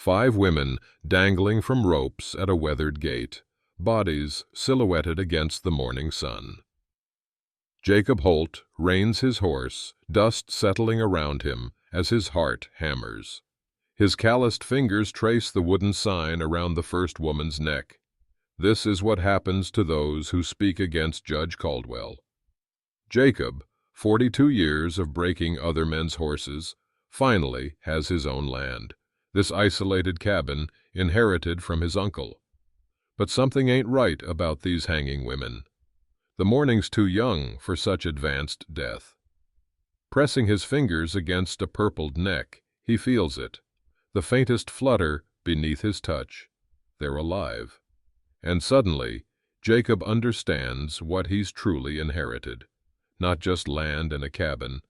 5 women dangling from ropes at a weathered gate, bodies silhouetted against the morning sun. Jacob Holt reins his horse, dust settling around him as his heart hammers. His calloused fingers trace the wooden sign around the first woman's neck. This is what happens to those who speak against Judge Caldwell. Jacob, 42 years of breaking other men's horses, finally has his own land, this isolated cabin inherited from his uncle. But something ain't right about these hanging women. The morning's too young for such advanced death. Pressing his fingers against a purpled neck, he feels it. The faintest flutter beneath his touch. They're alive. And suddenly, Jacob understands what he's truly inherited. Not just land and a cabin,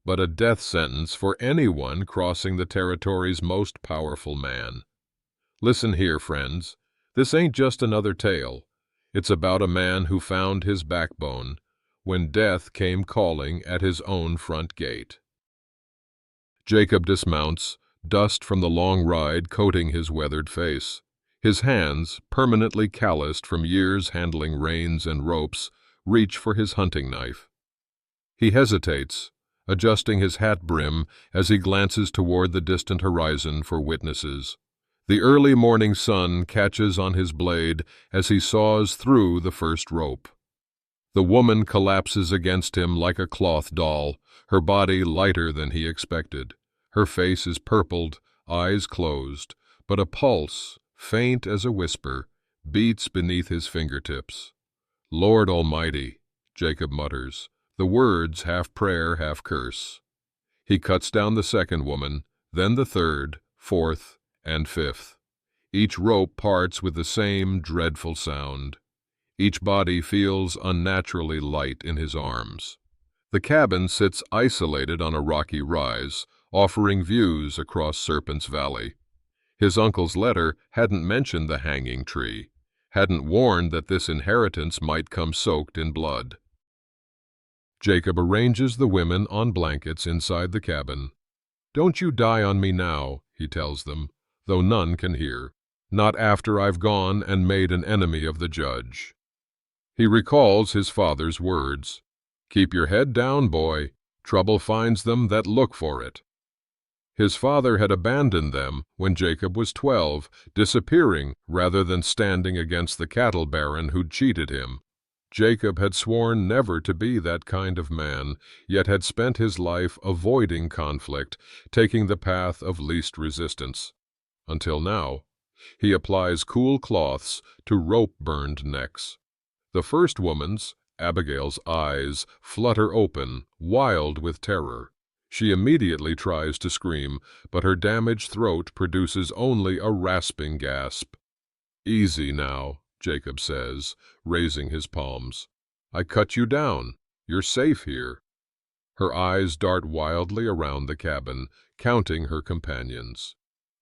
but a death sentence for anyone crossing the territory's most powerful man. Listen here, friends. This ain't just another tale. It's about a man who found his backbone when death came calling at his own front gate. Jacob dismounts, dust from the long ride coating his weathered face. His hands, permanently calloused from years handling reins and ropes, reach for his hunting knife. He hesitates, adjusting his hat brim as he glances toward the distant horizon for witnesses. The early morning sun catches on his blade as he saws through the first rope. The woman collapses against him like a cloth doll, her body lighter than he expected. Her face is purpled, eyes closed, but a pulse, faint as a whisper, beats beneath his fingertips. "Lord Almighty," Jacob mutters, the words half prayer, half curse. He cuts down the second woman, then the third, fourth, and fifth. Each rope parts with the same dreadful sound. Each body feels unnaturally light in his arms. The cabin sits isolated on a rocky rise, offering views across Serpent's Valley. His uncle's letter hadn't mentioned the hanging tree, hadn't warned that this inheritance might come soaked in blood. Jacob arranges the women on blankets inside the cabin. "Don't you die on me now," he tells them, though none can hear. "Not after I've gone and made an enemy of the judge." He recalls his father's words, "Keep your head down, boy. Trouble finds them that look for it." His father had abandoned them when Jacob was 12, disappearing rather than standing against the cattle baron who'd cheated him. Jacob had sworn never to be that kind of man, yet had spent his life avoiding conflict, taking the path of least resistance. Until now, he applies cool cloths to rope-burned necks. The first woman's, Abigail's, eyes flutter open, wild with terror. She immediately tries to scream, but her damaged throat produces only a rasping gasp. "Easy now," Jacob says, raising his palms. "I cut you down. You're safe here." Her eyes dart wildly around the cabin, counting her companions.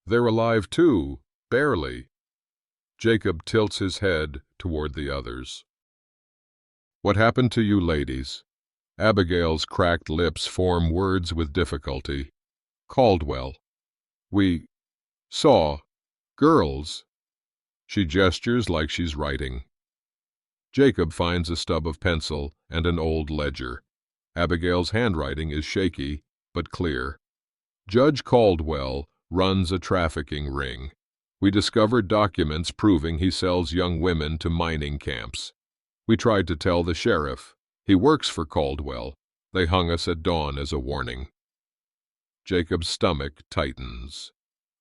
"They're alive too, barely." Jacob tilts his head toward the others. "What happened to you ladies?" Abigail's cracked lips form words with difficulty. "Caldwell. We saw girls." She gestures like she's writing. Jacob finds a stub of pencil and an old ledger. Abigail's handwriting is shaky, but clear. "Judge Caldwell runs a trafficking ring. We discovered documents proving he sells young women to mining camps. We tried to tell the sheriff. He works for Caldwell. They hung us at dawn as a warning." Jacob's stomach tightens.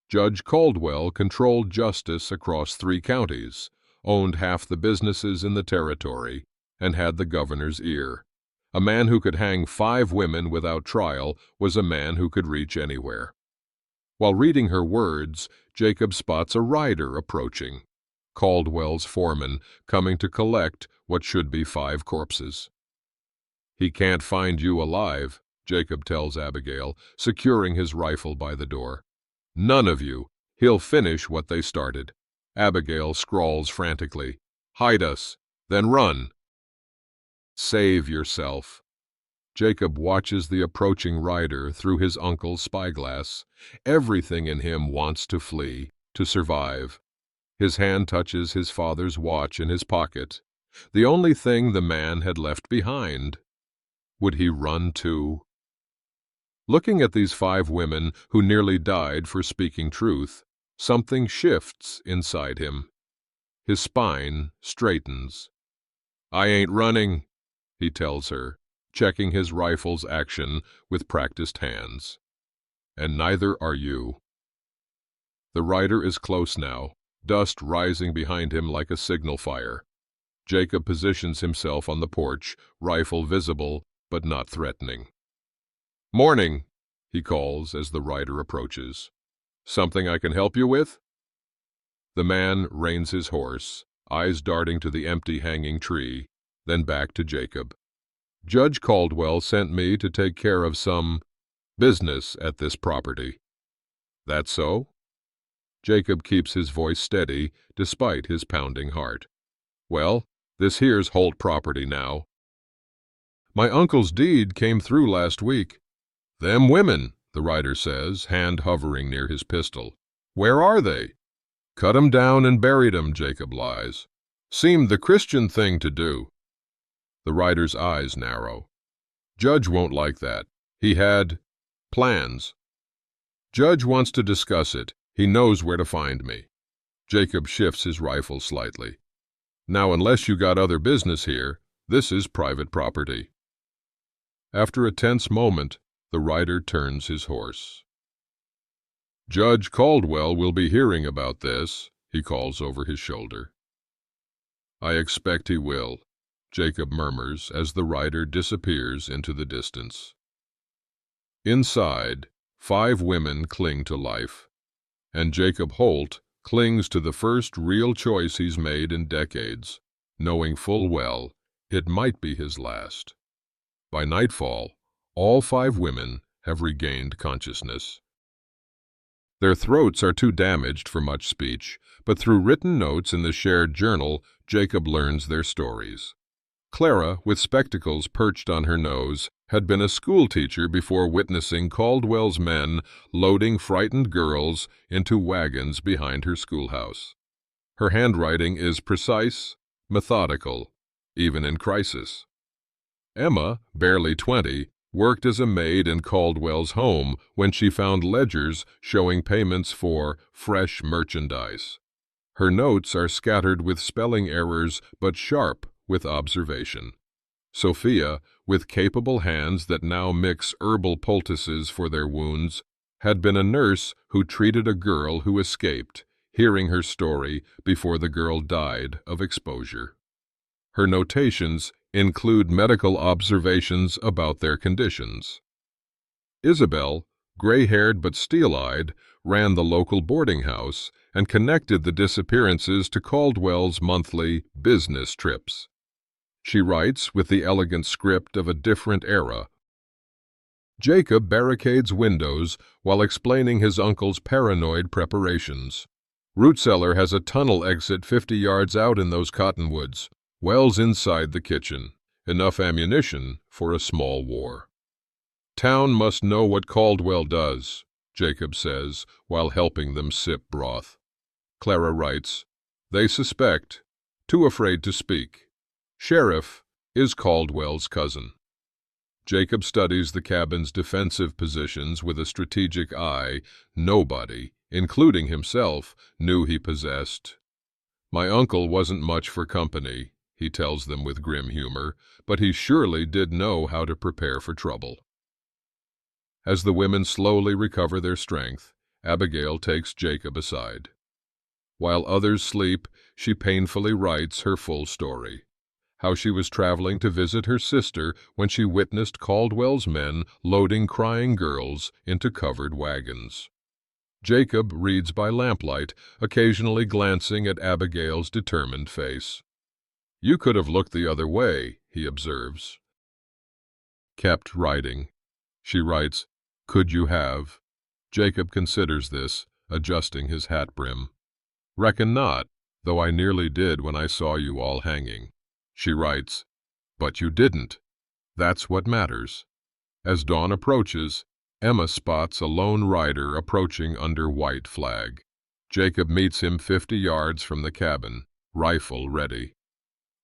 Judge Caldwell controlled justice across 3 counties, owned half the businesses in the territory, and had the governor's ear. A man who could hang 5 women without trial was a man who could reach anywhere. While reading her words, Jacob spots a rider approaching. Caldwell's foreman, coming to collect what should be 5 corpses. "He can't find you alive," Jacob tells Abigail, securing his rifle by the door. "None of you. He'll finish what they started." Abigail scrawls frantically, "Hide us, then run." "Save yourself." Jacob watches the approaching rider through his uncle's spyglass. Everything in him wants to flee. to survive. His hand touches his father's watch in his pocket, the only thing the man had left behind. Would he run too? Looking at these 5 women who nearly died for speaking truth, something shifts inside him. His spine straightens. "I ain't running," he tells her, checking his rifle's action with practiced hands. "And neither are you." The rider is close now, dust rising behind him like a signal fire. Jacob positions himself on the porch, rifle visible but not threatening. "Morning," he calls as the rider approaches. "Something I can help you with?" The man reins his horse, eyes darting to the empty hanging tree, then back to Jacob. "Judge Caldwell sent me to take care of some business at this property." "That so?" Jacob keeps his voice steady despite his pounding heart. "Well, this here's Holt property now. My uncle's deed came through last week." "Them women," the rider says, hand hovering near his pistol. "Where are they?" "Cut 'em down and buried 'em," Jacob lies. "Seemed the Christian thing to do." The rider's eyes narrow. "Judge won't like that. He had plans." "Judge wants to discuss it. He knows where to find me." Jacob shifts his rifle slightly. "Now, unless you got other business here, this is private property." After a tense moment, the rider turns his horse. "Judge Caldwell will be hearing about this," he calls over his shoulder. "I expect he will," Jacob murmurs as the rider disappears into the distance. Inside, 5 women cling to life, and Jacob Holt clings to the first real choice he's made in decades, knowing full well it might be his last. By nightfall, all 5 women have regained consciousness. Their throats are too damaged for much speech, but through written notes in the shared journal, Jacob learns their stories. Clara, with spectacles perched on her nose, had been a schoolteacher before witnessing Caldwell's men loading frightened girls into wagons behind her schoolhouse. Her handwriting is precise, methodical, even in crisis. Emma, barely 20, worked as a maid in Caldwell's home when she found ledgers showing payments for fresh merchandise. Her notes are scattered with spelling errors but sharp with observation. Sophia, with capable hands that now mix herbal poultices for their wounds, had been a nurse who treated a girl who escaped, hearing her story before the girl died of exposure. Her notations include medical observations about their conditions. Isabel, gray-haired but steel-eyed, ran the local boarding house and connected the disappearances to Caldwell's monthly business trips. She writes with the elegant script of a different era. Jacob barricades windows while explaining his uncle's paranoid preparations. Rootseller has a tunnel exit 50 yards out in those cottonwoods. Wells inside the kitchen. Enough ammunition for a small war. Town must know what Caldwell does, Jacob says, while helping them sip broth. Clara writes, they suspect, too afraid to speak. Sheriff is Caldwell's cousin. Jacob studies the cabin's defensive positions with a strategic eye nobody, including himself, knew he possessed. My uncle wasn't much for company, he tells them with grim humor, but he surely did know how to prepare for trouble. As the women slowly recover their strength, Abigail takes Jacob aside. While others sleep, she painfully writes her full story. How she was traveling to visit her sister when she witnessed Caldwell's men loading crying girls into covered wagons. Jacob reads by lamplight, occasionally glancing at Abigail's determined face. You could have looked the other way, he observes. Kept writing. She writes, could you have? Jacob considers this, adjusting his hat brim. Reckon not, though I nearly did when I saw you all hanging. She writes, but you didn't. That's what matters. As dawn approaches, Emma spots a lone rider approaching under white flag. Jacob meets him 50 yards from the cabin, rifle ready.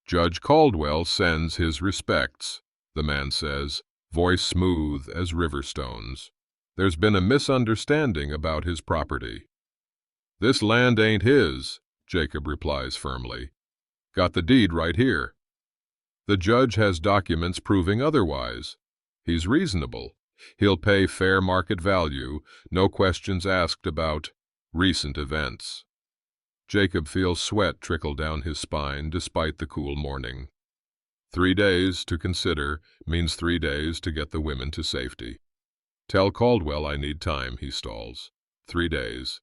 Judge Caldwell sends his respects, the man says, voice smooth as river stones. There's been a misunderstanding about his property. This land ain't his, Jacob replies firmly. Got the deed right here. The judge has documents proving otherwise. He's reasonable. He'll pay fair market value, no questions asked about recent events. Jacob feels sweat trickle down his spine despite the cool morning. 3 days to consider means 3 days to get the women to safety. Tell Caldwell I need time, he stalls. 3 days.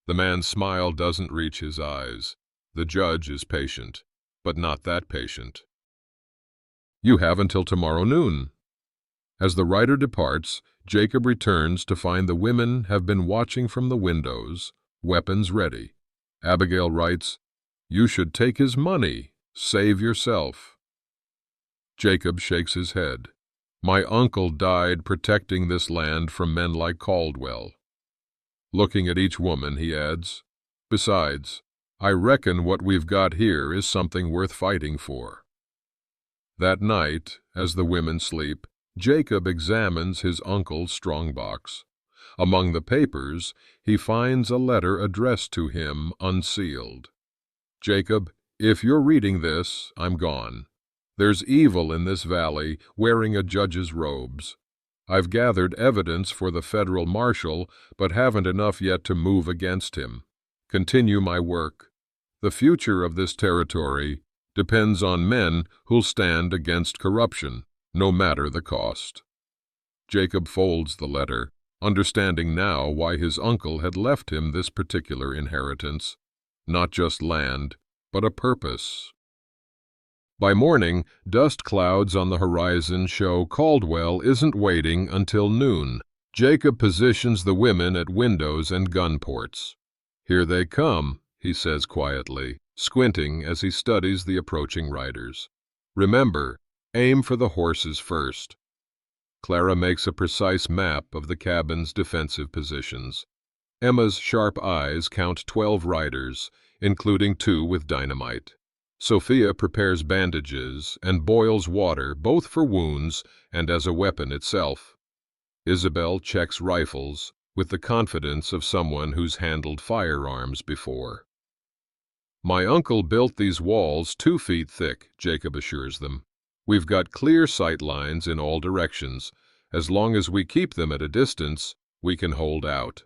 The man's smile doesn't reach his eyes. The judge is patient, but not that patient. You have until tomorrow noon. As the writer departs, Jacob returns to find the women have been watching from the windows, weapons ready. Abigail writes, "You should take his money. Save yourself." Jacob shakes his head. My uncle died protecting this land from men like Caldwell. Looking at each woman, he adds, "Besides, I reckon what we've got here is something worth fighting for." That night, as the women sleep, Jacob examines his uncle's strongbox. Among the papers, he finds a letter addressed to him unsealed. Jacob, if you're reading this, I'm gone. There's evil in this valley wearing a judge's robes. I've gathered evidence for the federal marshal, but haven't enough yet to move against him. Continue my work. The future of this territory depends on men who'll stand against corruption, no matter the cost. Jacob folds the letter, understanding now why his uncle had left him this particular inheritance. Not just land, but a purpose. By morning, dust clouds on the horizon show Caldwell isn't waiting until noon. Jacob positions the women at windows and gun ports. Here they come, he says quietly, squinting as he studies the approaching riders. Remember, aim for the horses first. Clara makes a precise map of the cabin's defensive positions. Emma's sharp eyes count 12 riders, including 2 with dynamite. Sophia prepares bandages and boils water both for wounds and as a weapon itself. Isabel checks rifles with the confidence of someone who's handled firearms before. My uncle built these walls 2 feet thick, Jacob assures them. We've got clear sight lines in all directions. As long as we keep them at a distance, we can hold out.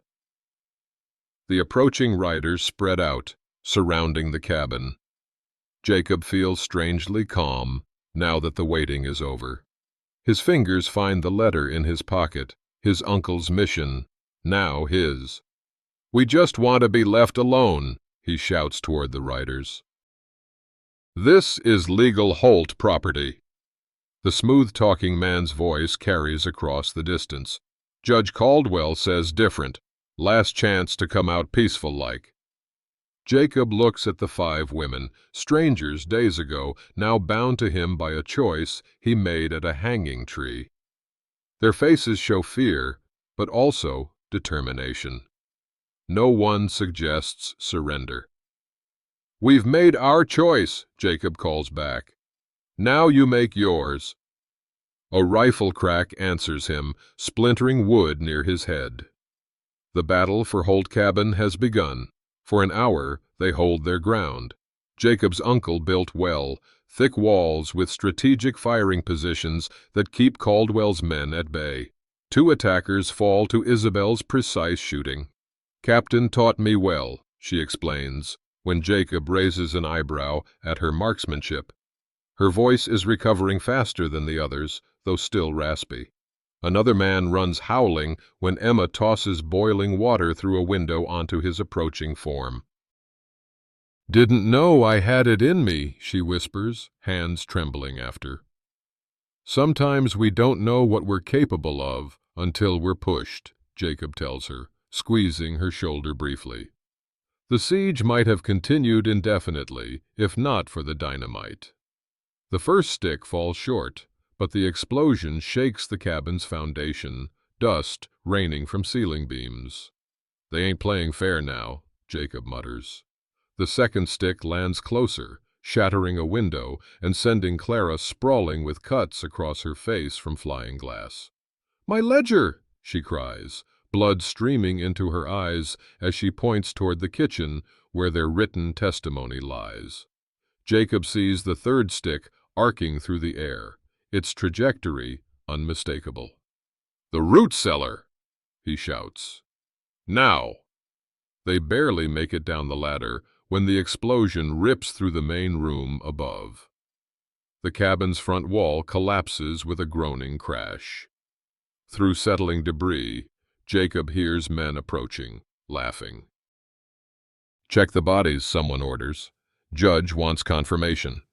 The approaching riders spread out, surrounding the cabin. Jacob feels strangely calm now that the waiting is over. His fingers find the letter in his pocket, his uncle's mission, now his. We just want to be left alone, he shouts toward the riders. This is legal Holt property. The smooth-talking man's voice carries across the distance. Judge Caldwell says different. Last chance to come out peaceful-like. Jacob looks at the 5 women, strangers days ago, now bound to him by a choice he made at a hanging tree. Their faces show fear, but also determination. No one suggests surrender. We've made our choice, Jacob calls back. Now you make yours. A rifle crack answers him, splintering wood near his head. The battle for Holt Cabin has begun. For an hour, they hold their ground. Jacob's uncle built well, thick walls with strategic firing positions that keep Caldwell's men at bay. 2 attackers fall to Isabel's precise shooting. Captain taught me well, she explains, when Jacob raises an eyebrow at her marksmanship. Her voice is recovering faster than the others, though still raspy. Another man runs howling when Emma tosses boiling water through a window onto his approaching form. Didn't know I had it in me, she whispers, hands trembling after. Sometimes we don't know what we're capable of until we're pushed, Jacob tells her, squeezing her shoulder briefly. The siege might have continued indefinitely if not for the dynamite. The first stick falls short, but the explosion shakes the cabin's foundation, dust raining from ceiling beams. They ain't playing fair now, Jacob mutters. The second stick lands closer, shattering a window and sending Clara sprawling with cuts across her face from flying glass. "My ledger!" she cries, blood streaming into her eyes as she points toward the kitchen where their written testimony lies. Jacob sees the third stick arcing through the air, its trajectory unmistakable. "The root cellar!" he shouts. "Now!" They barely make it down the ladder when the explosion rips through the main room above. The cabin's front wall collapses with a groaning crash. Through settling debris, Jacob hears men approaching, laughing. "Check the bodies," someone orders. "Judge wants confirmation."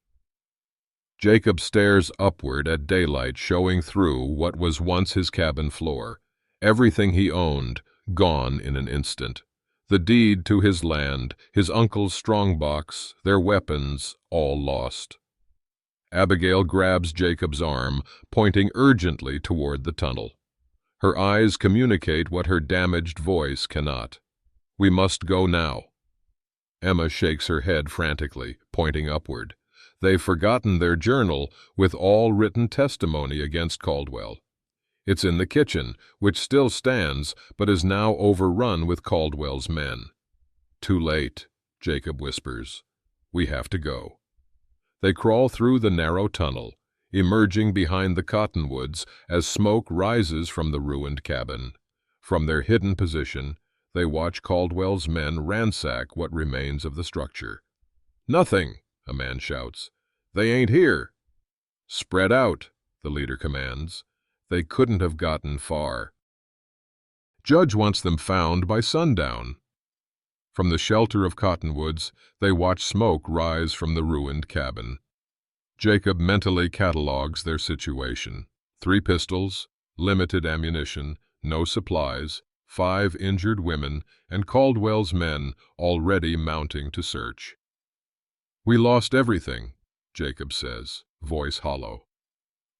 Jacob stares upward at daylight showing through what was once his cabin floor. Everything he owned, gone in an instant. The deed to his land, his uncle's strongbox, their weapons, all lost. Abigail grabs Jacob's arm, pointing urgently toward the tunnel. Her eyes communicate what her damaged voice cannot. "We must go now." Emma shakes her head frantically, pointing upward. They've forgotten their journal with all written testimony against Caldwell. It's in the kitchen, which still stands, but is now overrun with Caldwell's men. "Too late," Jacob whispers. "We have to go." They crawl through the narrow tunnel, emerging behind the cottonwoods as smoke rises from the ruined cabin. From their hidden position, they watch Caldwell's men ransack what remains of the structure. "Nothing," a man shouts. "They ain't here." "Spread out," the leader commands. They couldn't have gotten far. Judge wants them found by sundown. From the shelter of cottonwoods, they watch smoke rise from the ruined cabin. Jacob mentally catalogs their situation. 3 pistols, limited ammunition, no supplies, 5 injured women, and Caldwell's men already mounting to search. "We lost everything," Jacob says, voice hollow.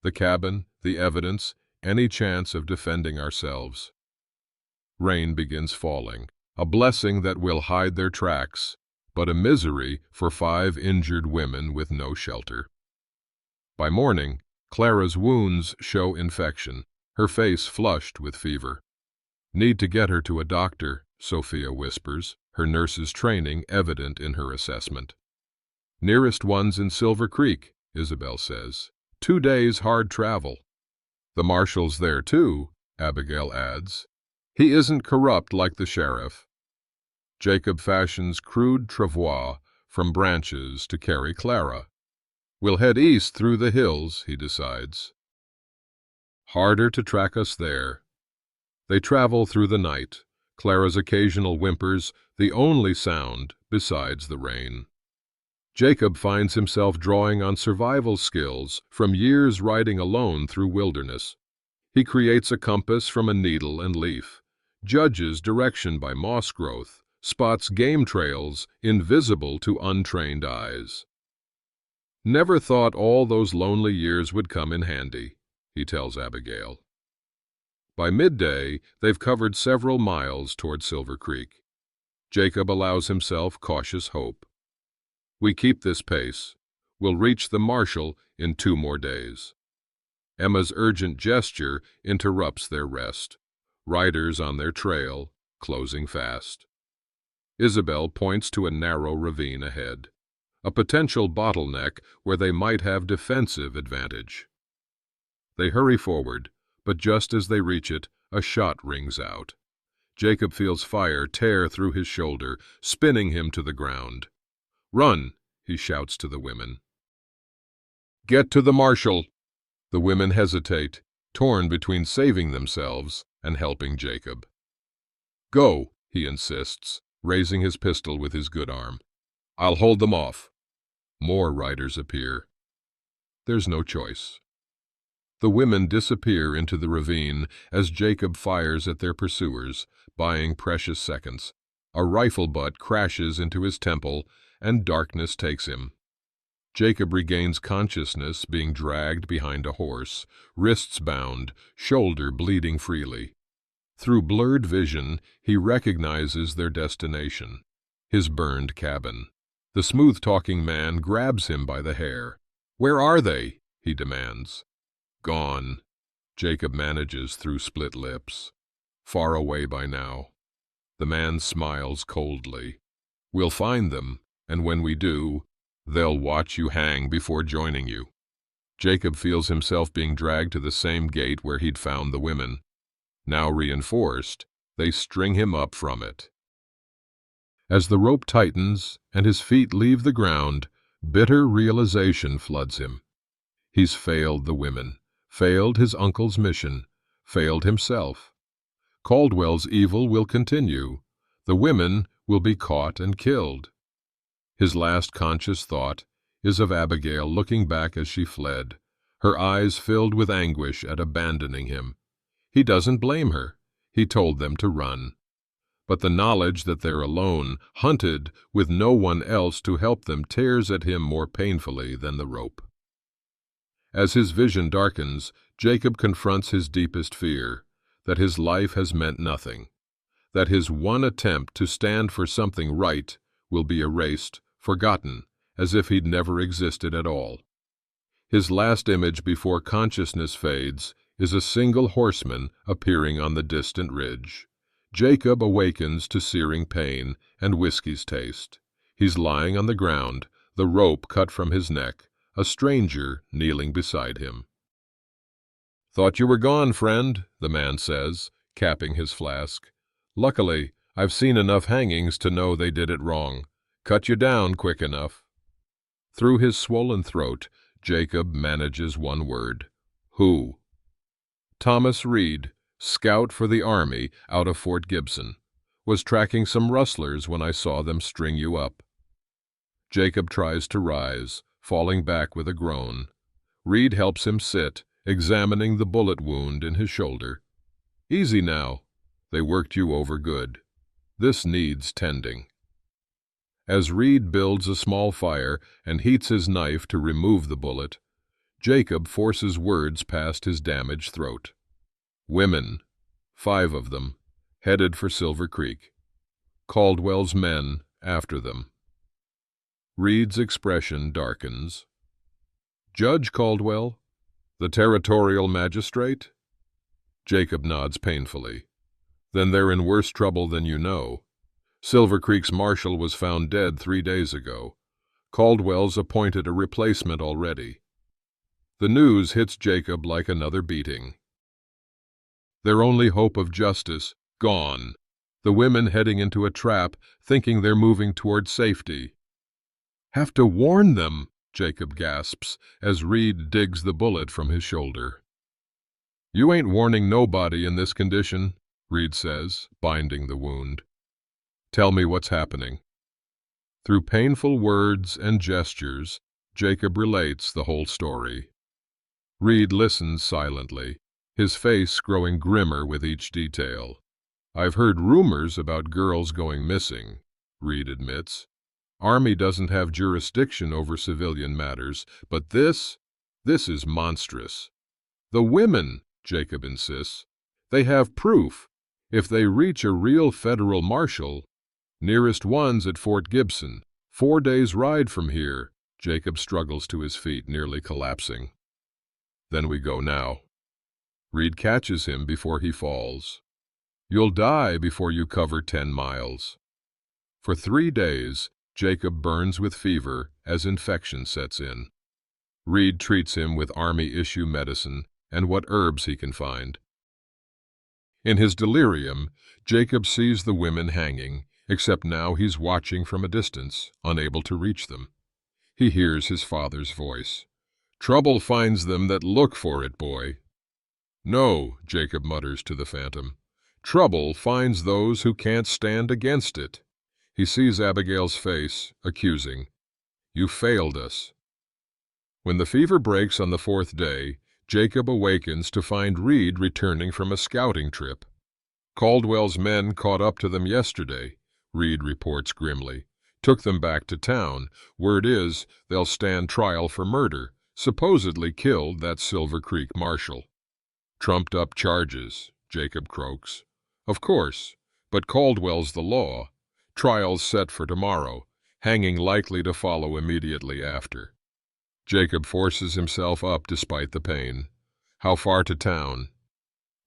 "The cabin, the evidence, any chance of defending ourselves." Rain begins falling, a blessing that will hide their tracks, but a misery for 5 injured women with no shelter. By morning, Clara's wounds show infection, her face flushed with fever. "Need to get her to a doctor," Sophia whispers, her nurse's training evident in her assessment. "Nearest one's in Silver Creek," Isabel says. 2 days hard travel." "The marshal's there too," Abigail adds. "He isn't corrupt like the sheriff." Jacob fashions crude travois from branches to carry Clara. "We'll head east through the hills," he decides. Harder to track us there. They travel through the night, Clara's occasional whimpers the only sound besides the rain. Jacob finds himself drawing on survival skills from years riding alone through wilderness. He creates a compass from a needle and leaf, judges direction by moss growth, spots game trails invisible to untrained eyes. "Never thought all those lonely years would come in handy," he tells Abigail. By midday, they've covered several miles toward Silver Creek. Jacob allows himself cautious hope. "We keep this pace. We'll reach the marshal in 2 more days." Emma's urgent gesture interrupts their rest. Riders on their trail, closing fast. Isabel points to a narrow ravine ahead, a potential bottleneck where they might have defensive advantage. They hurry forward, but just as they reach it, a shot rings out. Jacob feels fire tear through his shoulder, spinning him to the ground. "Run!" he shouts to the women. "Get to the marshal!" The women hesitate, torn between saving themselves and helping Jacob. "Go," he insists, raising his pistol with his good arm. "I'll hold them off." More riders appear. There's no choice. The women disappear into the ravine as Jacob fires at their pursuers, buying precious seconds. A rifle butt crashes into his temple, and darkness takes him. Jacob regains consciousness being dragged behind a horse, wrists bound, shoulder bleeding freely. Through blurred vision, he recognizes their destination. His burned cabin. The smooth-talking man grabs him by the hair. "Where are they?" he demands. "Gone," Jacob manages through split lips. "Far away by now." The man smiles coldly. "We'll find them, and when we do, they'll watch you hang before joining you." Jacob feels himself being dragged to the same gate where he'd found the women. Now reinforced, they string him up from it. As the rope tightens and his feet leave the ground, bitter realization floods him. He's failed the women, failed his uncle's mission, failed himself. Caldwell's evil will continue. The women will be caught and killed. His last conscious thought is of Abigail looking back as she fled, her eyes filled with anguish at abandoning him. He doesn't blame her. He told them to run. But the knowledge that they're alone, hunted, with no one else to help them, tears at him more painfully than the rope. As his vision darkens, Jacob confronts his deepest fear, that his life has meant nothing, that his one attempt to stand for something right will be erased, forgotten, as if he'd never existed at all. His last image before consciousness fades is a single horseman appearing on the distant ridge. Jacob awakens to searing pain and whiskey's taste. He's lying on the ground, the rope cut from his neck, a stranger kneeling beside him. "Thought you were gone, friend," the man says, capping his flask. "Luckily, I've seen enough hangings to know they did it wrong. Cut you down quick enough." Through his swollen throat, Jacob manages one word. "Who?" "Thomas Reed, scout for the Army out of Fort Gibson. Was tracking some rustlers when I saw them string you up." Jacob tries to rise, falling back with a groan. Reed helps him sit, examining the bullet wound in his shoulder. "Easy now. They worked you over good. This needs tending." As Reed builds a small fire and heats his knife to remove the bullet, Jacob forces words past his damaged throat. "Women, 5 of them, headed for Silver Creek. Caldwell's men after them." Reed's expression darkens. "Judge Caldwell? The territorial magistrate?" Jacob nods painfully. "Then they're in worse trouble than you know. Silver Creek's marshal was found dead 3 days ago. Caldwell's appointed a replacement already." The news hits Jacob like another beating. Their only hope of justice, gone. The women heading into a trap, thinking they're moving toward safety. "Have to warn them," Jacob gasps, as Reed digs the bullet from his shoulder. "You ain't warning nobody in this condition," Reed says, binding the wound. "Tell me what's happening." Through painful words and gestures, Jacob relates the whole story. Reed listens silently, his face growing grimmer with each detail. "I've heard rumors about girls going missing," Reed admits. "Army doesn't have jurisdiction over civilian matters, but this is monstrous." "The women," Jacob insists. "They have proof. If they reach a real federal marshal—" "Nearest one's at Fort Gibson, 4 days' ride from here." Jacob struggles to his feet, nearly collapsing. "Then we go now." Reed catches him before he falls. "You'll die before you cover 10 miles. For 3 days, Jacob burns with fever as infection sets in. Reed treats him with Army-issue medicine and what herbs he can find. In his delirium, Jacob sees the women hanging, except now he's watching from a distance, unable to reach them. He hears his father's voice. "Trouble finds them that look for it, boy." "No," Jacob mutters to the phantom. "Trouble finds those who can't stand against it." He sees Abigail's face, accusing. "You failed us." When the fever breaks on the 4th day, Jacob awakens to find Reed returning from a scouting trip. "Caldwell's men caught up to them yesterday," Reed reports grimly. "Took them back to town. Word is they'll stand trial for murder. Supposedly killed that Silver Creek marshal." "Trumped-up charges," Jacob croaks. "Of course, but Caldwell's the law. Trials set for tomorrow, hanging likely to follow immediately after. Jacob forces himself up despite the pain. How far to town?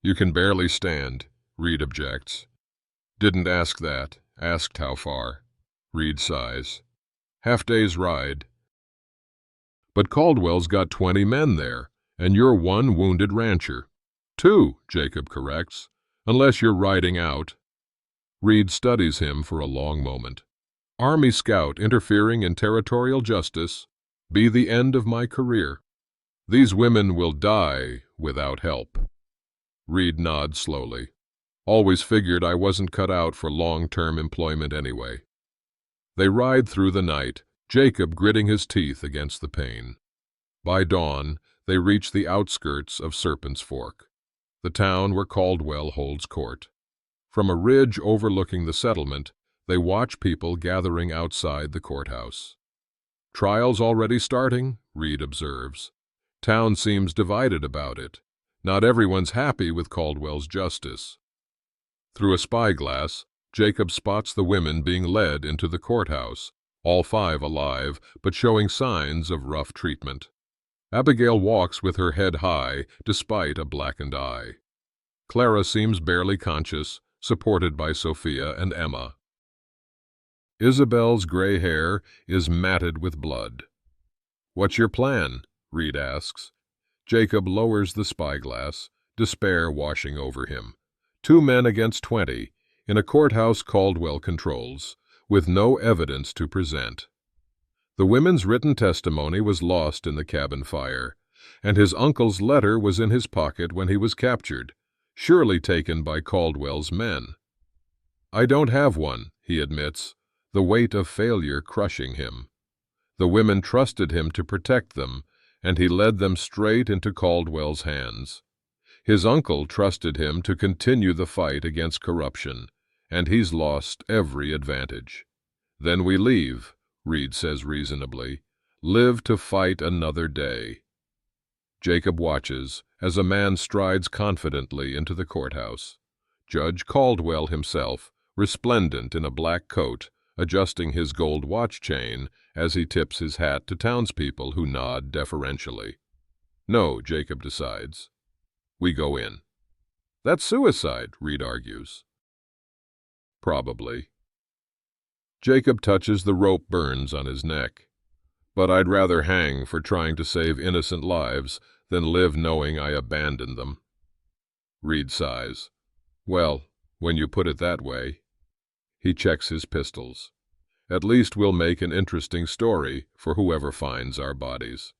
You can barely stand, Reed objects. Didn't ask that, asked how far. Reed sighs. Half-day's ride. But Caldwell's got 20 men there, and you're one wounded rancher. 2, Jacob corrects, unless you're riding out. Reed studies him for a long moment. Army scout interfering in territorial justice be the end of my career. These women will die without help. Reed nods slowly. Always figured I wasn't cut out for long-term employment anyway. They ride through the night, Jacob gritting his teeth against the pain. By dawn, they reach the outskirts of Serpent's Fork, the town where Caldwell holds court. From a ridge overlooking the settlement, they watch people gathering outside the courthouse. Trial's already starting, Reed observes. Town seems divided about it. Not everyone's happy with Caldwell's justice. Through a spyglass, Jacob spots the women being led into the courthouse, all 5 alive, but showing signs of rough treatment. Abigail walks with her head high, despite a blackened eye. Clara seems barely conscious, supported by Sophia and Emma. Isabel's gray hair is matted with blood. What's your plan? Reed asks. Jacob lowers the spyglass, despair washing over him. 2 men against 20, in a courthouse Caldwell controls, with no evidence to present. The women's written testimony was lost in the cabin fire, and his uncle's letter was in his pocket when he was captured, surely taken by Caldwell's men. I don't have one, he admits, the weight of failure crushing him. The women trusted him to protect them, and he led them straight into Caldwell's hands. His uncle trusted him to continue the fight against corruption, and he's lost every advantage. Then we leave, Reed says reasonably, live to fight another day. Jacob watches as a man strides confidently into the courthouse. Judge Caldwell himself, resplendent in a black coat, adjusting his gold watch chain as he tips his hat to townspeople who nod deferentially. No, Jacob decides. We go in. That's suicide, Reed argues. Probably. Jacob touches the rope burns on his neck. But I'd rather hang for trying to save innocent lives than live knowing I abandoned them. Reed sighs. Well, when you put it that way. He checks his pistols. At least we'll make an interesting story for whoever finds our bodies.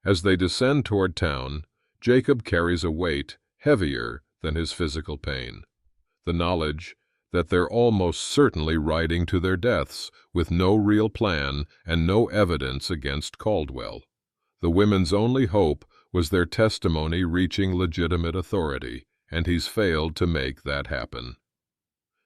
As they descend toward town, Jacob carries a weight heavier than his physical pain. The knowledge that they're almost certainly riding to their deaths with no real plan and no evidence against Caldwell. The women's only hope was their testimony reaching legitimate authority, and he's failed to make that happen.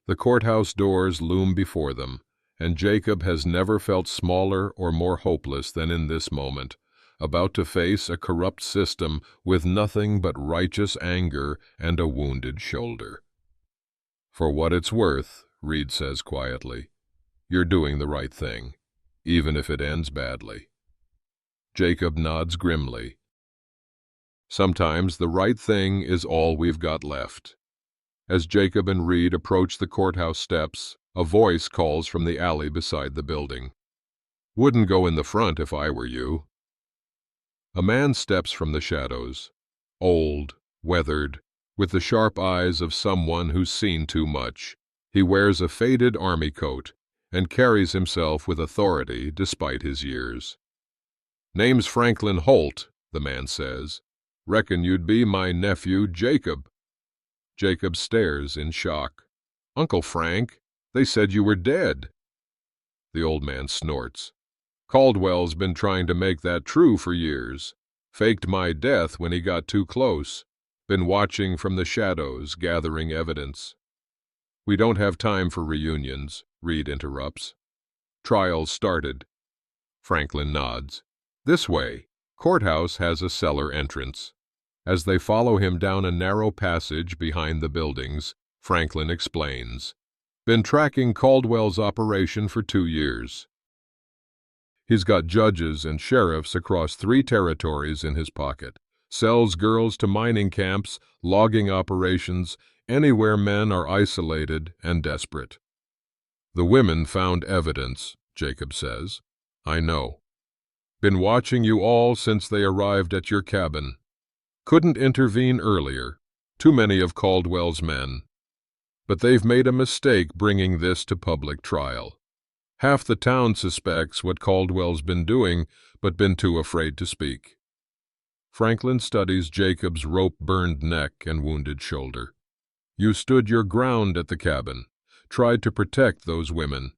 The courthouse doors loom before them, and Jacob has never felt smaller or more hopeless than in this moment, about to face a corrupt system with nothing but righteous anger and a wounded shoulder. For what it's worth, Reed says quietly, you're doing the right thing, even if it ends badly. Jacob nods grimly. Sometimes the right thing is all we've got left. As Jacob and Reed approach the courthouse steps, a voice calls from the alley beside the building. Wouldn't go in the front if I were you. A man steps from the shadows, old, weathered, with the sharp eyes of someone who's seen too much. He wears a faded army coat and carries himself with authority despite his years. Name's Franklin Holt, the man says. Reckon you'd be my nephew Jacob. Jacob stares in shock. Uncle Frank, they said you were dead. The old man snorts. Caldwell's been trying to make that true for years. Faked my death when he got too close. Been watching from the shadows, gathering evidence. We don't have time for reunions, Reed interrupts. Trial's started. Franklin nods. This way. Courthouse has a cellar entrance. As they follow him down a narrow passage behind the buildings, Franklin explains. Been tracking Caldwell's operation for 2 years. He's got judges and sheriffs across 3 territories in his pocket. Sells girls to mining camps, logging operations, anywhere men are isolated and desperate. The women found evidence, Jacob says. I know. Been watching you all since they arrived at your cabin. Couldn't intervene earlier. Too many of Caldwell's men. But they've made a mistake bringing this to public trial. Half the town suspects what Caldwell's been doing, but been too afraid to speak. Franklin studies Jacob's rope-burned neck and wounded shoulder. You stood your ground at the cabin, tried to protect those women.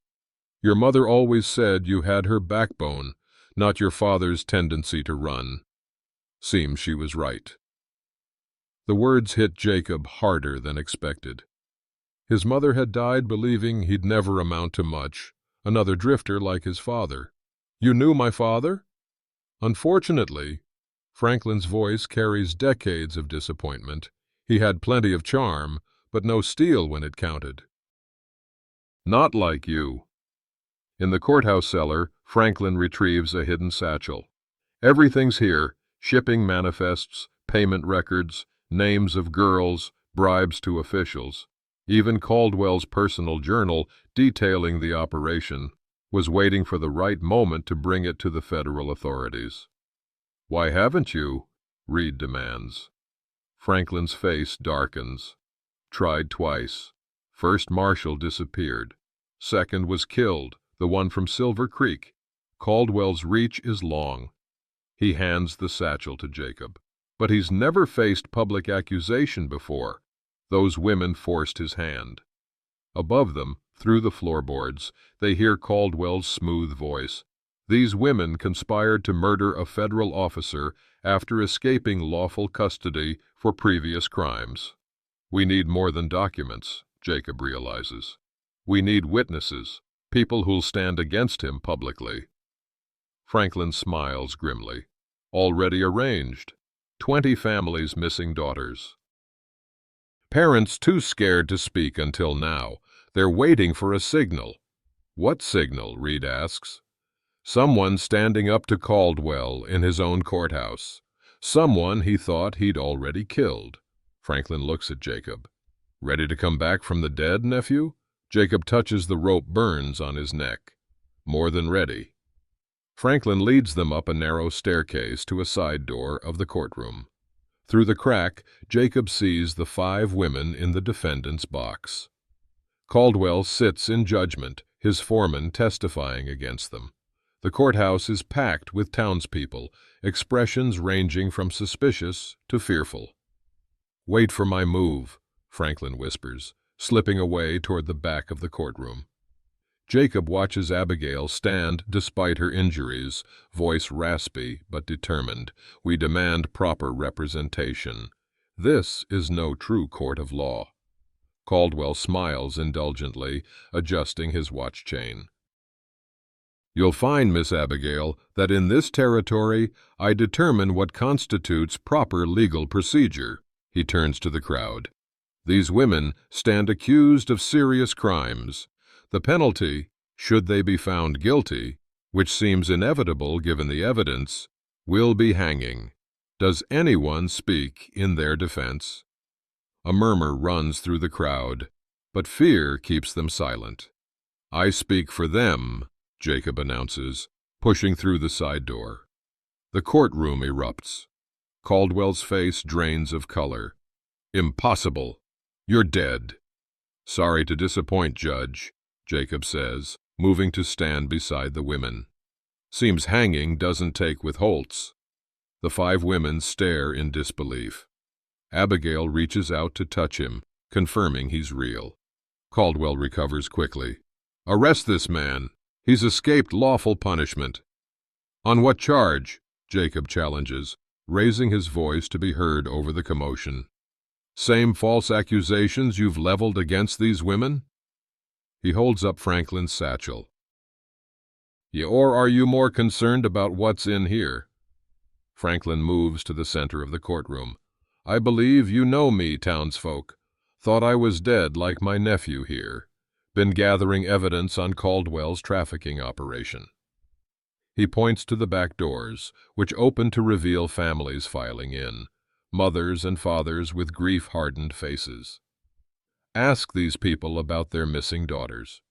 Your mother always said you had her backbone, not your father's tendency to run. Seems she was right. The words hit Jacob harder than expected. His mother had died believing he'd never amount to much, another drifter like his father. You knew my father? Unfortunately, Franklin's voice carries decades of disappointment. He had plenty of charm, but no steel when it counted. Not like you. In the courthouse cellar, Franklin retrieves a hidden satchel. Everything's here: shipping manifests, payment records, names of girls, bribes to officials. Even Caldwell's personal journal, detailing the operation, was waiting for the right moment to bring it to the federal authorities. Why haven't you? Reed demands. Franklin's face darkens. Tried twice. First marshal disappeared. Second was killed, the one from Silver Creek. Caldwell's reach is long. He hands the satchel to Jacob. But he's never faced public accusation before. Those women forced his hand. Above them, through the floorboards, they hear Caldwell's smooth voice. These women conspired to murder a federal officer after escaping lawful custody for previous crimes. We need more than documents, Jacob realizes. We need witnesses, people who'll stand against him publicly. Franklin smiles grimly. Already arranged. 20 families missing daughters. Parents too scared to speak until now. They're waiting for a signal. What signal? Reed asks. Someone standing up to Caldwell in his own courthouse. Someone he thought he'd already killed. Franklin looks at Jacob. Ready to come back from the dead, nephew? Jacob touches the rope burns on his neck. More than ready. Franklin leads them up a narrow staircase to a side door of the courtroom. Through the crack, Jacob sees the 5 women in the defendant's box. Caldwell sits in judgment, his foreman testifying against them. The courthouse is packed with townspeople, expressions ranging from suspicious to fearful. Wait for my move, Franklin whispers, slipping away toward the back of the courtroom. Jacob watches Abigail stand despite her injuries, voice raspy but determined. We demand proper representation. This is no true court of law. Caldwell smiles indulgently, adjusting his watch chain. You'll find, Miss Abigail, that in this territory I determine what constitutes proper legal procedure. He turns to the crowd. These women stand accused of serious crimes. The penalty, should they be found guilty, which seems inevitable given the evidence, will be hanging. Does anyone speak in their defense? A murmur runs through the crowd, but fear keeps them silent. I speak for them, Jacob announces, pushing through the side door. The courtroom erupts. Caldwell's face drains of color. Impossible. You're dead. Sorry to disappoint, Judge, Jacob says, moving to stand beside the women. Seems hanging doesn't take with Holtz. The 5 women stare in disbelief. Abigail reaches out to touch him, confirming he's real. Caldwell recovers quickly. Arrest this man. He's escaped lawful punishment. On what charge? Jacob challenges, raising his voice to be heard over the commotion. Same false accusations you've leveled against these women? He holds up Franklin's satchel. Or are you more concerned about what's in here? Franklin moves to the center of the courtroom. I believe you know me, townsfolk. Thought I was dead like my nephew here. been gathering evidence on Caldwell's trafficking operation. He points to the back doors, which open to reveal families filing in, mothers and fathers with grief-hardened faces. Ask these people about their missing daughters.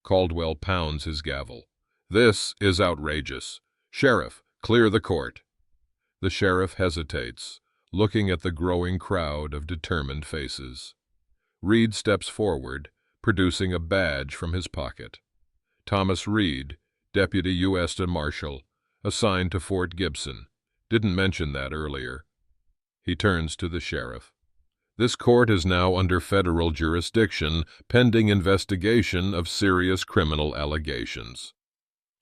Caldwell pounds his gavel. This is outrageous. Sheriff, clear the court. The sheriff hesitates, looking at the growing crowd of determined faces. Reed steps forward, producing a badge from his pocket. Thomas Reed, Deputy U.S. Marshal, assigned to Fort Gibson. Didn't mention that earlier. He turns to the sheriff. This court is now under federal jurisdiction, pending investigation of serious criminal allegations.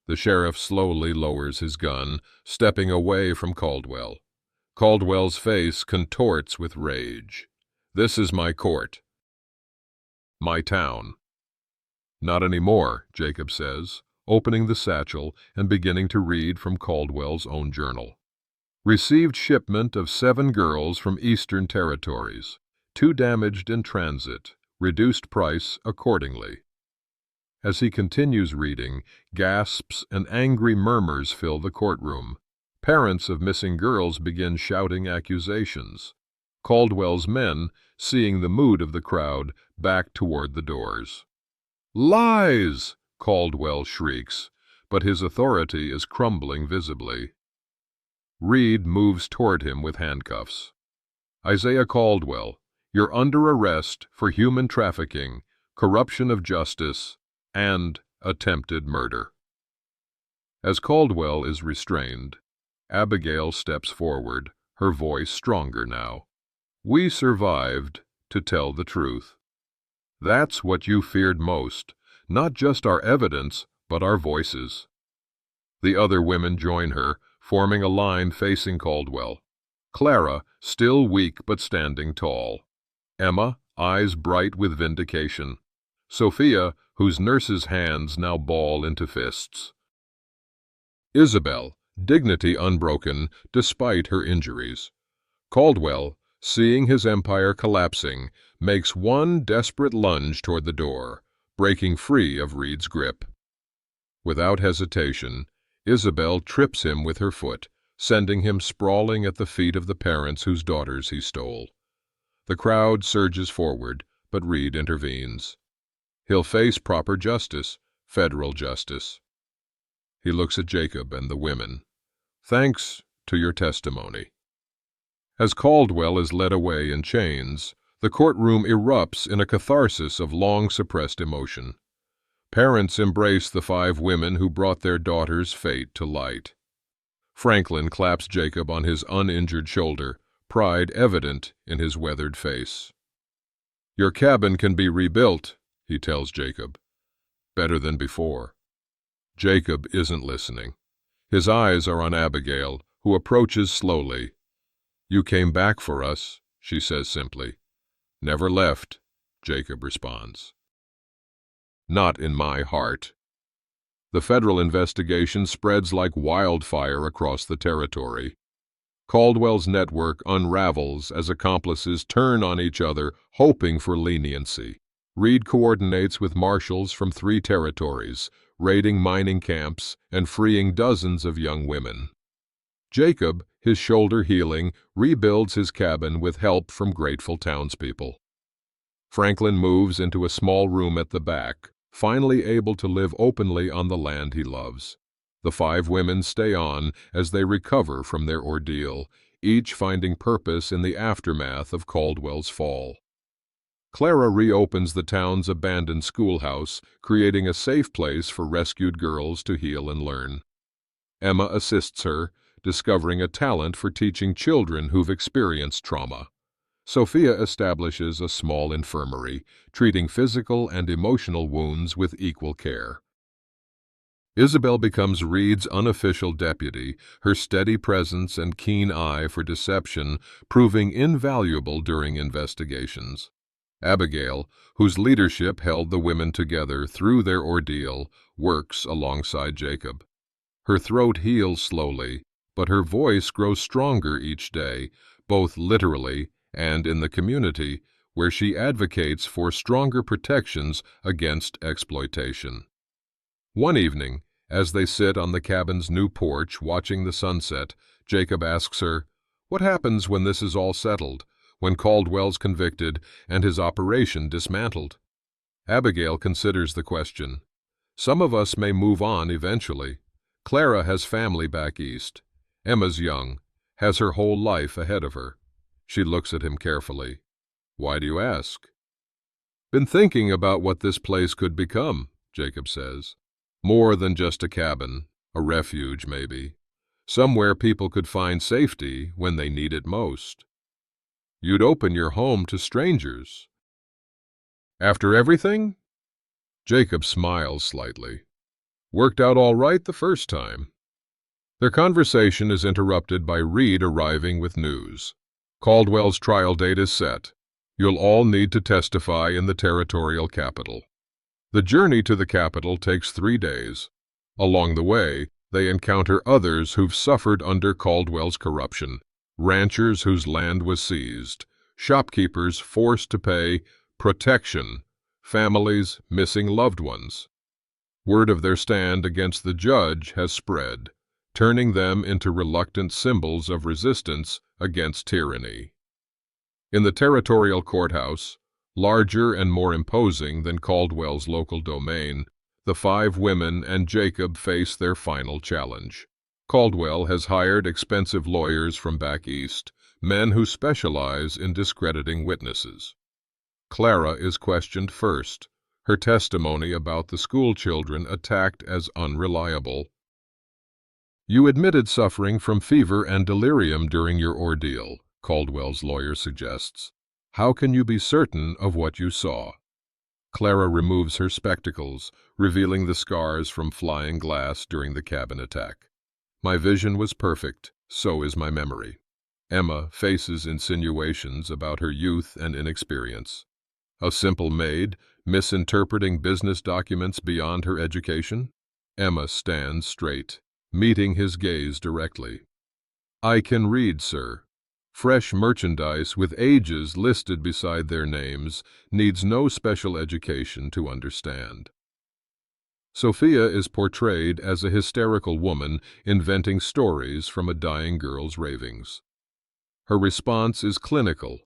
The sheriff slowly lowers his gun, stepping away from Caldwell. Caldwell's face contorts with rage. This is my court. My town. Not anymore, Jacob says, opening the satchel and beginning to read from Caldwell's own journal. Received shipment of 7 girls from Eastern Territories. 2 damaged in transit. Reduced price accordingly. As he continues reading, gasps and angry murmurs fill the courtroom. Parents of missing girls begin shouting accusations. Caldwell's men, seeing the mood of the crowd, back toward the doors. "Lies!" Caldwell shrieks, but his authority is crumbling visibly. Reed moves toward him with handcuffs. "Isaiah Caldwell, you're under arrest for human trafficking, corruption of justice, and attempted murder." As Caldwell is restrained, Abigail steps forward, her voice stronger now. "We survived to tell the truth. That's what you feared most, not just our evidence, but our voices." The other women join her, forming a line facing Caldwell. Clara, still weak but standing tall. Emma, eyes bright with vindication. Sophia, whose nurse's hands now ball into fists. Isabel, dignity unbroken despite her injuries. Caldwell, seeing his empire collapsing, makes one desperate lunge toward the door, breaking free of Reed's grip. Without hesitation, Isabel trips him with her foot, sending him sprawling at the feet of the parents whose daughters he stole. The crowd surges forward, but Reed intervenes. He'll face proper justice, federal justice. He looks at Jacob and the women. "Thanks to your testimony." As Caldwell is led away in chains, the courtroom erupts in a catharsis of long-suppressed emotion. Parents embrace the 5 women who brought their daughter's fate to light. Franklin claps Jacob on his uninjured shoulder, pride evident in his weathered face. "Your cabin can be rebuilt," he tells Jacob. "Better than before." Jacob isn't listening. His eyes are on Abigail, who approaches slowly. "You came back for us," she says simply. "Never left," Jacob responds. "Not in my heart." The federal investigation spreads like wildfire across the territory. Caldwell's network unravels as accomplices turn on each other, hoping for leniency. Reed coordinates with marshals from 3 territories, raiding mining camps and freeing dozens of young women. Jacob, his shoulder healing, rebuilds his cabin with help from grateful townspeople. Franklin moves into a small room at the back, finally able to live openly on the land he loves. The 5 women stay on as they recover from their ordeal, each finding purpose in the aftermath of Caldwell's fall. Clara reopens the town's abandoned schoolhouse, creating a safe place for rescued girls to heal and learn. Emma assists her, discovering a talent for teaching children who've experienced trauma. Sophia establishes a small infirmary, treating physical and emotional wounds with equal care. Isabel becomes Reed's unofficial deputy, her steady presence and keen eye for deception proving invaluable during investigations. Abigail, whose leadership held the women together through their ordeal, works alongside Jacob. Her throat heals slowly, but her voice grows stronger each day, both literally and in the community, where she advocates for stronger protections against exploitation. One evening, as they sit on the cabin's new porch watching the sunset, Jacob asks her, "What happens when this is all settled, when Caldwell's convicted and his operation dismantled?" Abigail considers the question. "Some of us may move on eventually. Clara has family back east. Emma's young, has her whole life ahead of her." She looks at him carefully. "Why do you ask?" "Been thinking about what this place could become," Jacob says. "More than just a cabin, a refuge maybe. Somewhere people could find safety when they need it most. You'd open your home to strangers." "After everything?" Jacob smiles slightly. "Worked out all right the first time." Their conversation is interrupted by Reed arriving with news. "Caldwell's trial date is set. You'll all need to testify in the territorial capital." The journey to the capital takes 3 days. Along the way, they encounter others who've suffered under Caldwell's corruption, ranchers whose land was seized, shopkeepers forced to pay protection, families missing loved ones. Word of their stand against the judge has spread, turning them into reluctant symbols of resistance against tyranny. In the territorial courthouse, larger and more imposing than Caldwell's local domain, the 5 women and Jacob face their final challenge. Caldwell has hired expensive lawyers from back east, men who specialize in discrediting witnesses. Clara is questioned first, her testimony about the school children attacked as unreliable. "You admitted suffering from fever and delirium during your ordeal," Caldwell's lawyer suggests. "How can you be certain of what you saw?" Clara removes her spectacles, revealing the scars from flying glass during the cabin attack. "My vision was perfect, so is my memory." Emma faces insinuations about her youth and inexperience. A simple maid, misinterpreting business documents beyond her education? Emma stands straight, meeting his gaze directly. "I can read, sir. Fresh merchandise with ages listed beside their names needs no special education to understand." Sophia is portrayed as a hysterical woman inventing stories from a dying girl's ravings. Her response is clinical,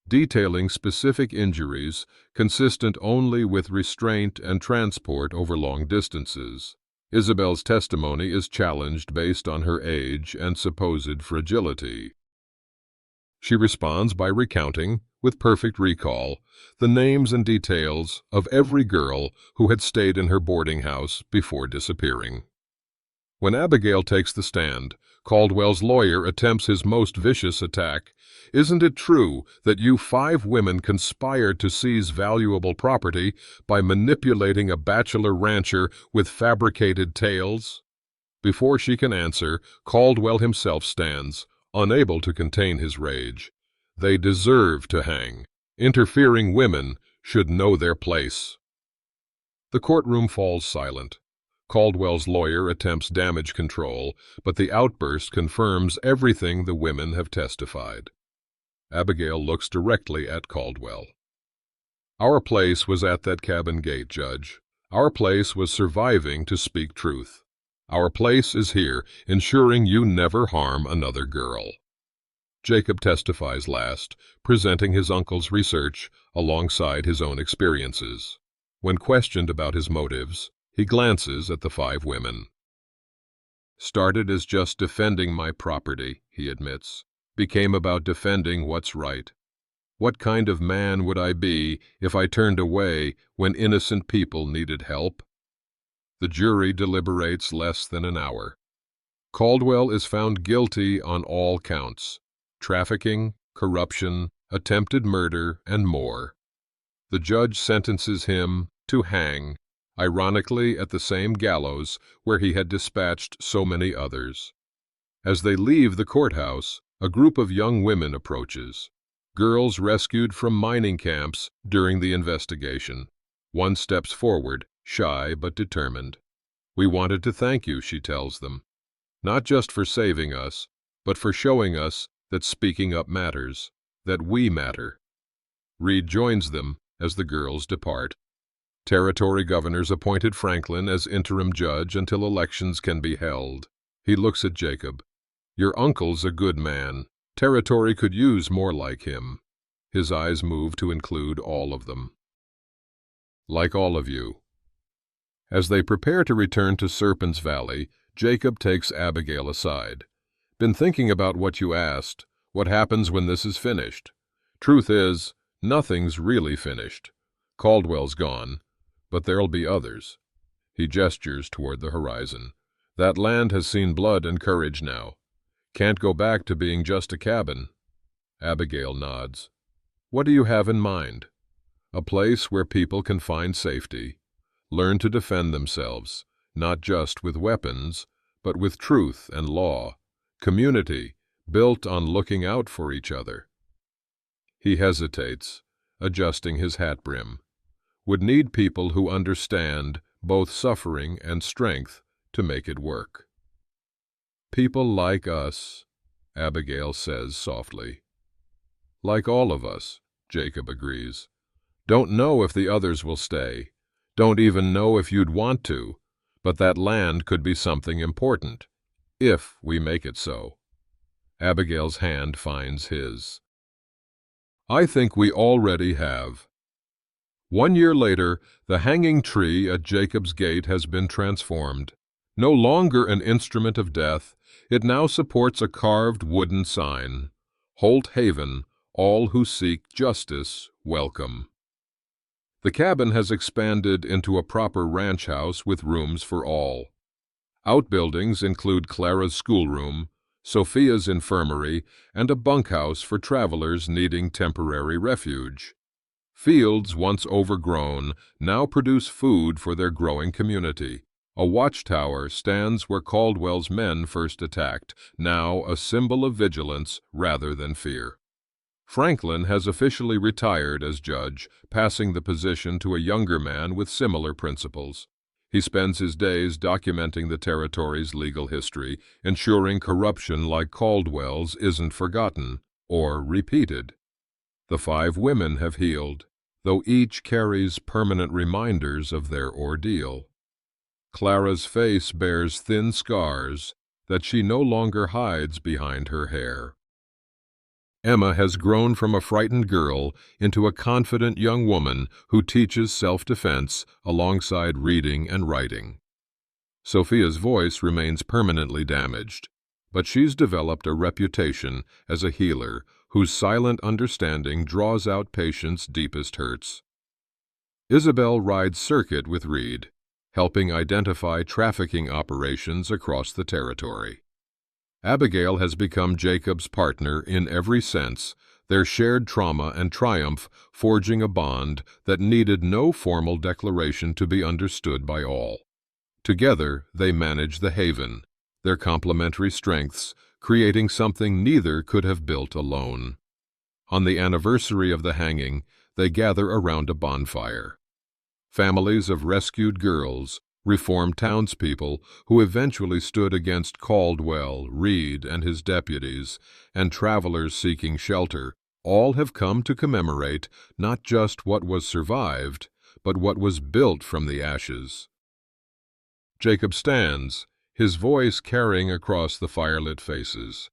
detailing specific injuries consistent only with restraint and transport over long distances. Isabel's testimony is challenged based on her age and supposed fragility. She responds by recounting, with perfect recall, the names and details of every girl who had stayed in her boarding house before disappearing. When Abigail takes the stand, Caldwell's lawyer attempts his most vicious attack. "Isn't it true that you 5 women conspired to seize valuable property by manipulating a bachelor rancher with fabricated tales?" Before she can answer, Caldwell himself stands, unable to contain his rage. "They deserve to hang. Interfering women should know their place." The courtroom falls silent. Caldwell's lawyer attempts damage control, but the outburst confirms everything the women have testified. Abigail looks directly at Caldwell. "Our place was at that cabin gate, Judge. Our place was surviving to speak truth. Our place is here, ensuring you never harm another girl." Jacob testifies last, presenting his uncle's research alongside his own experiences. When questioned about his motives, he glances at the 5 women. "Started as just defending my property," he admits. "Became about defending what's right. What kind of man would I be if I turned away when innocent people needed help?" The jury deliberates less than an hour. Caldwell is found guilty on all counts: trafficking, corruption, attempted murder, and more. The judge sentences him to hang, ironically at the same gallows where he had dispatched so many others. As they leave the courthouse, a group of young women approaches, girls rescued from mining camps during the investigation. One steps forward, shy but determined. "We wanted to thank you," she tells them, "not just for saving us, but for showing us that speaking up matters, that we matter." Reed joins them as the girls depart. Territory governors appointed Franklin as interim judge until elections can be held. He looks at Jacob. "Your uncle's a good man. Territory could use more like him." His eyes move to include all of them. "Like all of you." As they prepare to return to Serpent's Valley, Jacob takes Abigail aside. "Been thinking about what you asked. What happens when this is finished? Truth is, nothing's really finished. Caldwell's gone, but there'll be others." He gestures toward the horizon. "That land has seen blood and courage now. Can't go back to being just a cabin." Abigail nods. "What do you have in mind?" "A place where people can find safety, learn to defend themselves, not just with weapons, but with truth and law. Community, built on looking out for each other." He hesitates, adjusting his hat brim. "Would need people who understand both suffering and strength to make it work." "People like us," Abigail says softly. "Like all of us," Jacob agrees. "Don't know if the others will stay. Don't even know if you'd want to, but that land could be something important, if we make it so." Abigail's hand finds his. "I think we already have." 1 year later, the hanging tree at Jacob's gate has been transformed. No longer an instrument of death, it now supports a carved wooden sign. "Holt Haven, all who seek justice, welcome." The cabin has expanded into a proper ranch house with rooms for all. Outbuildings include Clara's schoolroom, Sophia's infirmary, and a bunkhouse for travelers needing temporary refuge. Fields once overgrown now produce food for their growing community. A watchtower stands where Caldwell's men first attacked, now a symbol of vigilance rather than fear. Franklin has officially retired as judge, passing the position to a younger man with similar principles. He spends his days documenting the territory's legal history, ensuring corruption like Caldwell's isn't forgotten or repeated. The 5 women have healed, though each carries permanent reminders of their ordeal. Clara's face bears thin scars that she no longer hides behind her hair. Emma has grown from a frightened girl into a confident young woman who teaches self-defense alongside reading and writing. Sophia's voice remains permanently damaged, but she's developed a reputation as a healer whose silent understanding draws out patients' deepest hurts. Isabel rides circuit with Reed, helping identify trafficking operations across the territory. Abigail has become Jacob's partner in every sense, their shared trauma and triumph forging a bond that needed no formal declaration to be understood by all. Together, they manage the haven, their complementary strengths, creating something neither could have built alone. On the anniversary of the hanging, they gather around a bonfire. Families of rescued girls, reformed townspeople who eventually stood against Caldwell, Reed, and his deputies, and travelers seeking shelter, all have come to commemorate not just what was survived, but what was built from the ashes. Jacob stands, his voice carrying across the firelit faces.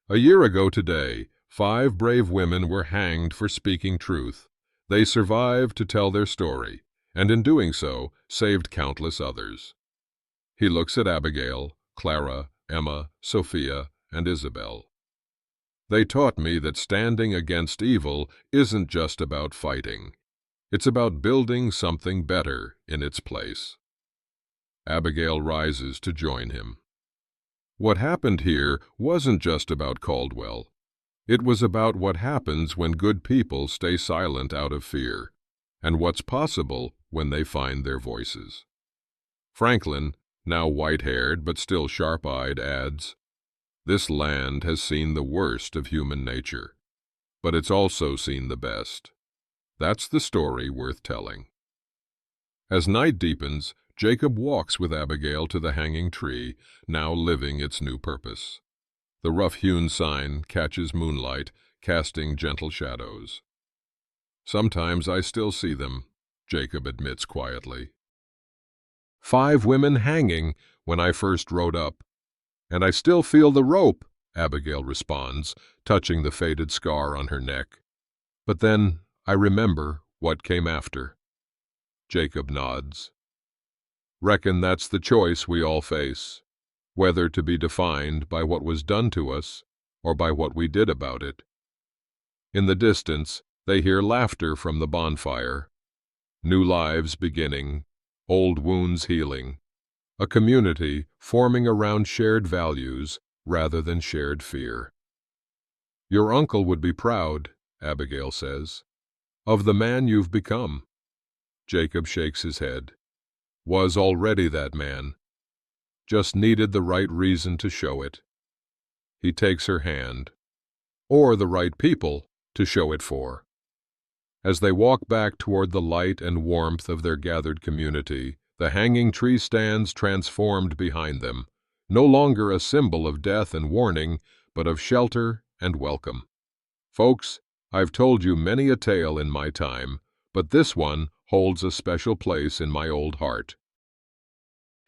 "A year ago today, 5 brave women were hanged for speaking truth. They survived to tell their story, and in doing so, saved countless others." He looks at Abigail, Clara, Emma, Sophia, and Isabel. "They taught me that standing against evil isn't just about fighting. It's about building something better in its place." Abigail rises to join him. What happened here wasn't just about Caldwell. It was about what happens when good people stay silent out of fear, and what's possible when they find their voices. Franklin, now white-haired but still sharp-eyed, adds, "This land has seen the worst of human nature, but it's also seen the best. That's the story worth telling." As night deepens, Jacob walks with Abigail to the hanging tree, now living its new purpose. The rough-hewn sign catches moonlight, casting gentle shadows. Sometimes I still see them, Jacob admits quietly. 5 women hanging when I first rode up. And I still feel the rope, Abigail responds, touching the faded scar on her neck. But then I remember what came after. Jacob nods. Reckon that's the choice we all face, whether to be defined by what was done to us or by what we did about it. In the distance, they hear laughter from the bonfire, new lives beginning, old wounds healing, a community forming around shared values rather than shared fear. Your uncle would be proud, Abigail says, of the man you've become. Jacob shakes his head. Was already that man. Just needed the right reason to show it. He takes her hand, or the right people to show it for. As they walk back toward the light and warmth of their gathered community, the hanging tree stands transformed behind them, no longer a symbol of death and warning, but of shelter and welcome. Folks, I've told you many a tale in my time, but this one holds a special place in my old heart.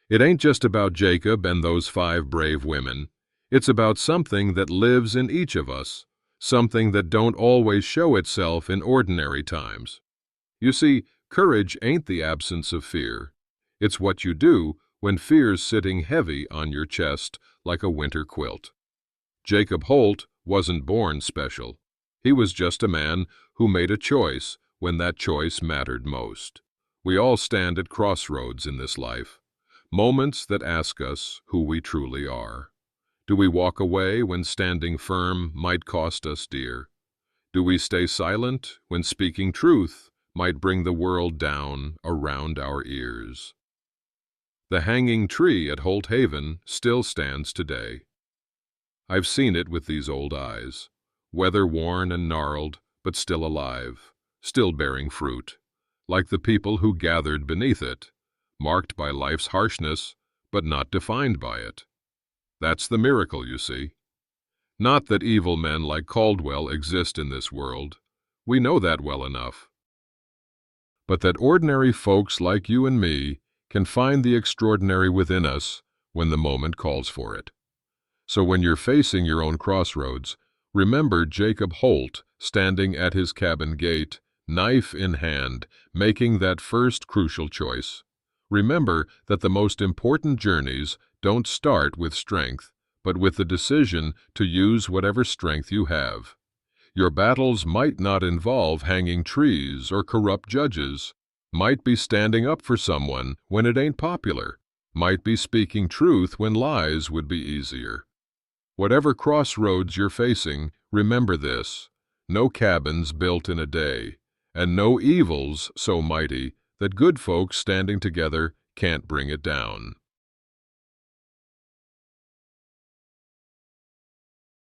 It ain't just about Jacob and those 5 brave women. It's about something that lives in each of us, something that don't always show itself in ordinary times. You see, courage ain't the absence of fear. It's what you do when fear's sitting heavy on your chest like a winter quilt. Jacob Holt wasn't born special. He was just a man who made a choice when that choice mattered most. We all stand at crossroads in this life, moments that ask us who we truly are. Do we walk away when standing firm might cost us dear? Do we stay silent when speaking truth might bring the world down around our ears? The hanging tree at Holt Haven still stands today. I've seen it with these old eyes, weather-worn and gnarled, but still alive, still bearing fruit, like the people who gathered beneath it, marked by life's harshness, but not defined by it. That's the miracle, you see. Not that evil men like Caldwell exist in this world. We know that well enough. But that ordinary folks like you and me can find the extraordinary within us when the moment calls for it. So when you're facing your own crossroads, remember Jacob Holt standing at his cabin gate, knife in hand, making that first crucial choice. Remember that the most important journeys don't start with strength, but with the decision to use whatever strength you have. Your battles might not involve hanging trees or corrupt judges, might be standing up for someone when it ain't popular, might be speaking truth when lies would be easier. Whatever crossroads you're facing, remember this: no cabins built in a day, and no evils so mighty that good folks standing together can't bring it down.